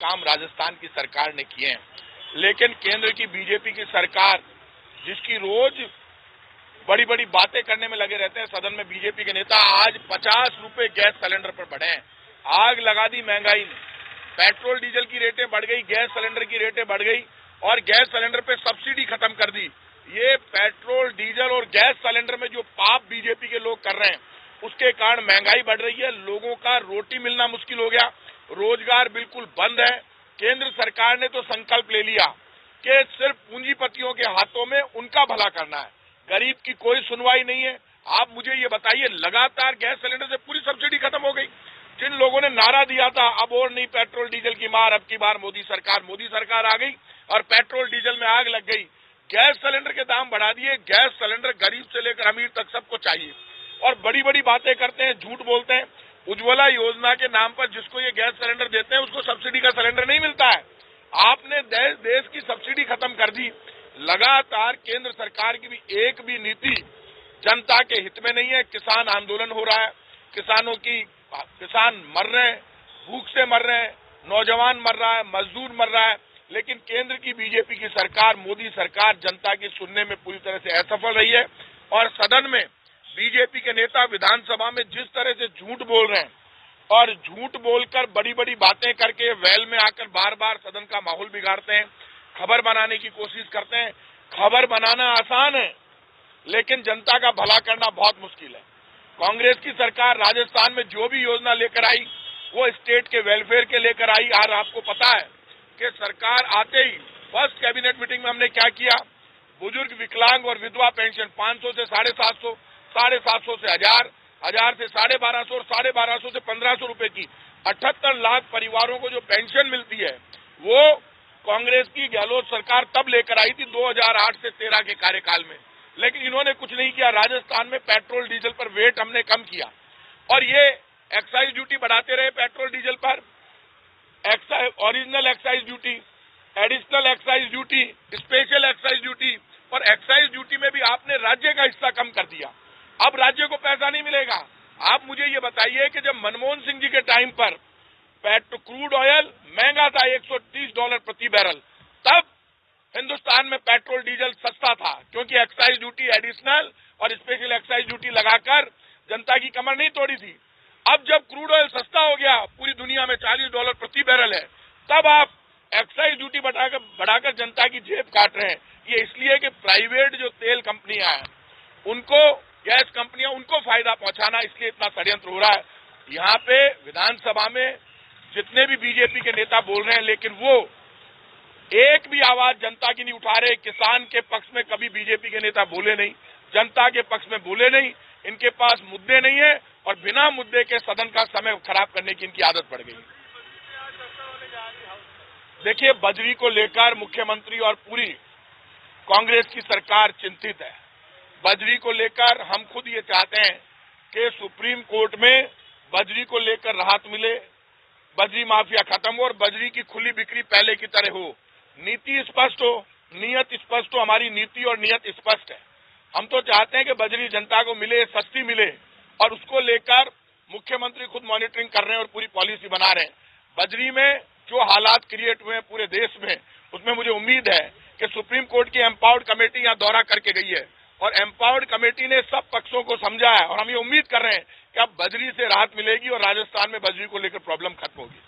काम राजस्थान की सरकार ने किए हैं, लेकिन केंद्र की बीजेपी की सरकार जिसकी रोज बड़ी बड़ी बातें करने में लगे रहते हैं सदन में बीजेपी के नेता, आज 50 रुपए गैस सिलेंडर पर बढ़े हैं। आग लगा दी महंगाई ने, पेट्रोल डीजल की रेटें बढ़ गई, गैस सिलेंडर की रेटें बढ़ गई और गैस सिलेंडर पे सब्सिडी खत्म कर दी। ये पेट्रोल डीजल और गैस सिलेंडर में जो पाप बीजेपी के लोग कर रहे हैं उसके कारण महंगाई बढ़ रही है, लोगों का रोटी मिलना मुश्किल हो गया, रोजगार बिल्कुल बंद है। केंद्र सरकार ने तो संकल्प ले लिया कि सिर्फ पूंजीपतियों के हाथों में उनका भला करना है, गरीब की कोई सुनवाई नहीं है। आप मुझे ये बताइए, लगातार गैस सिलेंडर से पूरी सब्सिडी खत्म हो गई। जिन लोगों ने नारा दिया था अब और नहीं पेट्रोल डीजल की मार, अब की बार मोदी सरकार आ गई और पेट्रोल डीजल में आग लग गई। गैस सिलेंडर के दाम बढ़ा दिए, गैस सिलेंडर गरीब से लेकर अमीर तक सबको चाहिए और बड़ी बड़ी बातें करते हैं, झूठ बोलते हैं। उज्ज्वला योजना के नाम पर जिसको ये गैस सिलेंडर देते हैं उसको सब्सिडी का सिलेंडर नहीं मिलता है। आपने देश की सब्सिडी खत्म कर दी। लगातार केंद्र सरकार की भी एक भी नीति जनता के हित में नहीं है। किसान आंदोलन हो रहा है, किसान मर रहे हैं, भूख से मर रहे हैं, नौजवान मर रहा है, मजदूर मर रहा है, लेकिन केंद्र की बीजेपी की सरकार, मोदी सरकार जनता की सुनने में पूरी तरह से असफल रही है। और सदन में बीजेपी के नेता विधानसभा में जिस तरह से झूठ बोल रहे हैं और झूठ बोलकर बड़ी बड़ी बातें करके वेल में आकर बार बार सदन का माहौल बिगाड़ते हैं, खबर बनाने की कोशिश करते हैं। खबर बनाना आसान है लेकिन जनता का भला करना बहुत मुश्किल है। कांग्रेस की सरकार राजस्थान में जो भी योजना लेकर आई वो स्टेट के वेलफेयर के लेकर आई। और आपको पता है कि सरकार आते ही फर्स्ट कैबिनेट मीटिंग में हमने क्या किया, बुजुर्ग, विकलांग और विधवा पेंशन 500 से 750, 750 से 1000, 1000 से 1250 और 1250 से 1500 रुपए की 78 लाख परिवारों को जो पेंशन मिलती है वो कांग्रेस की गहलोत सरकार तब लेकर आई थी 2008 से 13 के कार्यकाल में, लेकिन इन्होंने कुछ नहीं किया। राजस्थान में पेट्रोल डीजल पर वेट हमने कम किया और ये एक्साइज ड्यूटी बढ़ाते रहे पेट्रोल डीजल पर, original excise duty, additional excise duty, special excise duty, और एक्साइज ड्यूटी में भी आपने राज्य का हिस्सा कम कर दिया। अब राज्य को पैसा नहीं मिलेगा। आप मुझे ये बताइए कि जब मनमोहन सिंह जी के टाइम पर क्रूड ऑयल महंगा था $130 प्रति बैरल, तब हिंदुस्तान में पेट्रोल डीजल सस्ता था क्योंकि एक्साइज ड्यूटी, एडिशनल और स्पेशल एक्साइज ड्यूटी लगाकर जनता की कमर नहीं तोड़ी थी। अब जब क्रूड ऑयल सस्ता हो गया, पूरी दुनिया में $40 प्रति बैरल है, तब आप एक्साइज ड्यूटी बढ़ाकर जनता की जेब काट रहे हैं। ये इसलिए कि प्राइवेट जो तेल कंपनियां हैं उनको, गैस कंपनियां, उनको फायदा पहुंचाना, इसलिए इतना षड्यंत्र हो रहा है। यहाँ पे विधानसभा में जितने भी बीजेपी के नेता बोल रहे हैं लेकिन वो एक भी आवाज जनता की नहीं उठा रहे। किसान के पक्ष में कभी बीजेपी के नेता बोले नहीं, जनता के पक्ष में बोले नहीं, इनके पास मुद्दे नहीं है और बिना मुद्दे के सदन का समय खराब करने की इनकी आदत पड़ गई। देखिए, बजरी को लेकर मुख्यमंत्री और पूरी कांग्रेस की सरकार चिंतित है। बजरी को लेकर हम खुद ये चाहते हैं कि सुप्रीम कोर्ट में बजरी को लेकर राहत मिले, बजरी माफिया खत्म हो और बजरी की खुली बिक्री पहले की तरह हो, नीति स्पष्ट हो, नियत स्पष्ट हो। हमारी नीति और नियत स्पष्ट है। हम तो चाहते हैं कि बजरी जनता को मिले, सस्ती मिले, और उसको लेकर मुख्यमंत्री खुद मॉनिटरिंग कर रहे हैं और पूरी पॉलिसी बना रहे हैं। बजरी में जो हालात क्रिएट हुए हैं पूरे देश में, उसमें मुझे उम्मीद है कि सुप्रीम कोर्ट की एम्पावर्ड कमेटी यहाँ दौरा करके गई है और एम्पावर्ड कमेटी ने सब पक्षों को समझा है और हम ये उम्मीद कर रहे हैं कि अब बजरी से राहत मिलेगी और राजस्थान में बजरी को लेकर प्रॉब्लम खत्म होगी।